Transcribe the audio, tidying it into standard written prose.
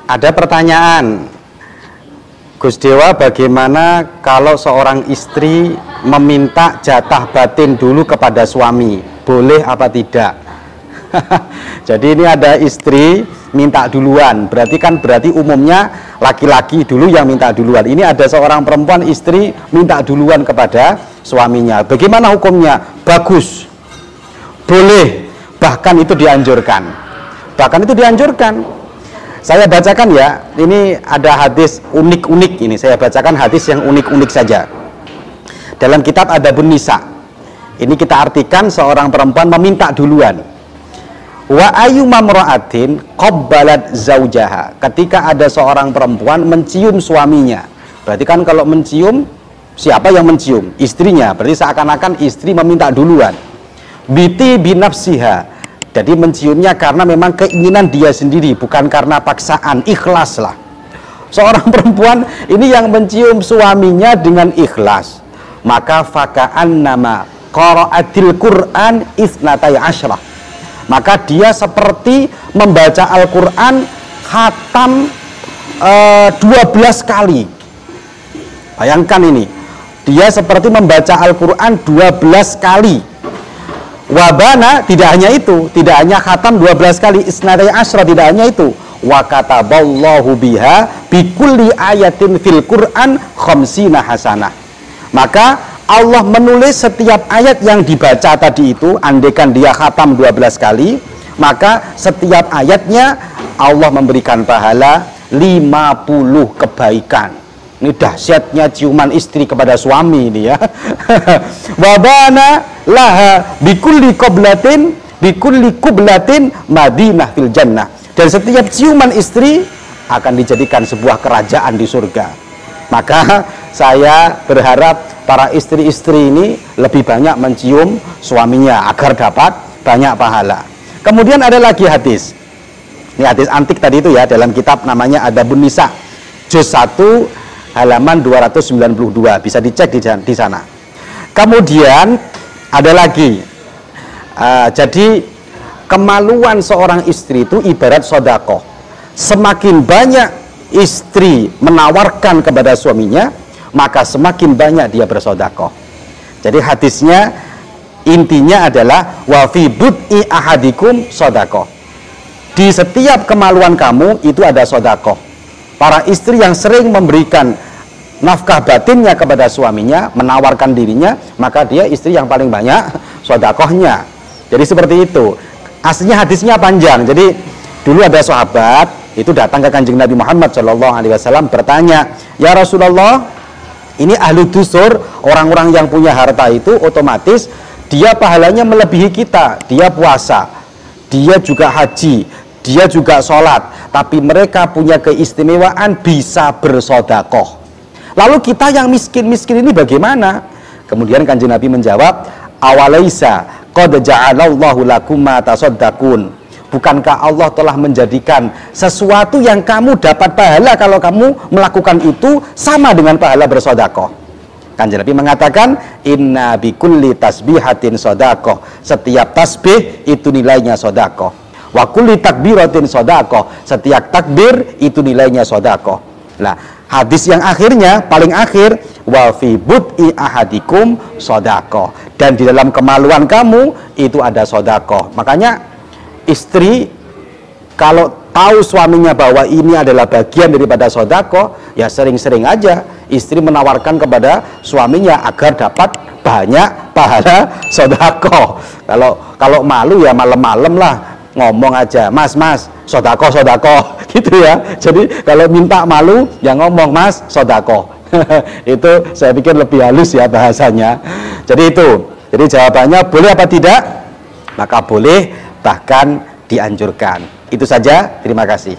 Ada pertanyaan, Gus Dewa, bagaimana kalau seorang istri meminta jatah batin dulu kepada suami, boleh apa tidak? Jadi ini ada istri minta duluan, berarti umumnya laki-laki dulu yang minta duluan. Ini ada seorang perempuan istri minta duluan kepada suaminya. Bagaimana hukumnya? Bagus, boleh, bahkan itu dianjurkan. Saya bacakan ya, ini ada hadis unik-unik ini. Saya bacakan hadis yang unik-unik saja. Dalam kitab Adabun Nisa. Ini kita artikan seorang perempuan meminta duluan. Wa ayyuma mra'atin qabbalat zaujaha. Ketika ada seorang perempuan mencium suaminya. Berarti kan kalau mencium, siapa yang mencium? Istrinya. Berarti seakan-akan istri meminta duluan. Biti binafsiha. Jadi menciumnya karena memang keinginan dia sendiri, bukan karena paksaan, ikhlas lah. Seorang perempuan ini yang mencium suaminya dengan ikhlas, maka faka'an nama qara'atil Qur'an isnatai asyrah. Maka dia seperti membaca Al-Quran khatam 12 kali. Bayangkan ini, dia seperti membaca Al-Quran 12 kali. Wabana, tidak hanya itu, tidak hanya khatam 12 kali, isnatai asyrah, tidak hanya itu, wa kataballahu biha bikulli ayatin fil Qur'an khamsina hasanah. Maka Allah menulis setiap ayat yang dibaca tadi itu, andaikan dia khatam 12 kali, maka setiap ayatnya Allah memberikan pahala 50 kebaikan. Ini dahsyatnya ciuman istri kepada suami ini ya. Wabana laha bikulli kublatin madinah fil jannah. Dan setiap ciuman istri akan dijadikan sebuah kerajaan di surga. Maka saya berharap para istri-istri ini lebih banyak mencium suaminya agar dapat banyak pahala. Kemudian ada lagi hadis. Ini hadis antik tadi itu ya, dalam kitab namanya Adabun Nisa, juz 1 halaman 292, bisa dicek di sana. Kemudian ada lagi, jadi kemaluan seorang istri itu ibarat sodaqoh. Semakin banyak istri menawarkan kepada suaminya, maka semakin banyak dia bersodaqoh. Jadi hadisnya intinya adalah wa fi bud'i ahadikum sodaqoh. Di setiap kemaluan kamu itu ada sodaqoh. Para istri yang sering memberikan nafkah batinnya kepada suaminya, menawarkan dirinya, maka dia istri yang paling banyak sodakohnya. Jadi seperti itu. Aslinya hadisnya panjang. Jadi dulu ada sahabat itu datang ke Kanjeng Nabi Muhammad SAW bertanya, ya Rasulullah, ini ahlu dusur, orang-orang yang punya harta itu otomatis dia pahalanya melebihi kita. Dia puasa, dia juga haji, dia juga sholat, tapi mereka punya keistimewaan bisa bersodakoh. Lalu kita yang miskin-miskin ini bagaimana? Kemudian Kanjeng Nabi menjawab, awalaisa qad ja'alallahu lakum ma tasaddaqun. Bukankah Allah telah menjadikan sesuatu yang kamu dapat pahala kalau kamu melakukan itu sama dengan pahala bersodakoh? Kanjeng Nabi mengatakan, inna bikulli tasbihatin sodakoh. Setiap tasbih itu nilainya sodakoh. Wa kulli takbiratin sodakoh. Setiap takbir itu nilainya sodakoh. Nah, hadis yang akhirnya, paling akhir, wa fi bud'i ahadikum sodakoh. Dan di dalam kemaluan kamu itu ada sodakoh. Makanya istri kalau tahu suaminya bahwa ini adalah bagian daripada sodakoh, ya sering-sering aja istri menawarkan kepada suaminya agar dapat banyak pahala sodakoh. Kalau malu ya malam-malam lah ngomong aja, mas sodakoh gitu ya. Jadi kalau minta malu ya ngomong, mas sodakoh. Itu saya pikir lebih halus ya bahasanya. Jadi jawabannya boleh apa tidak? Maka boleh, bahkan dianjurkan. Itu saja, terima kasih.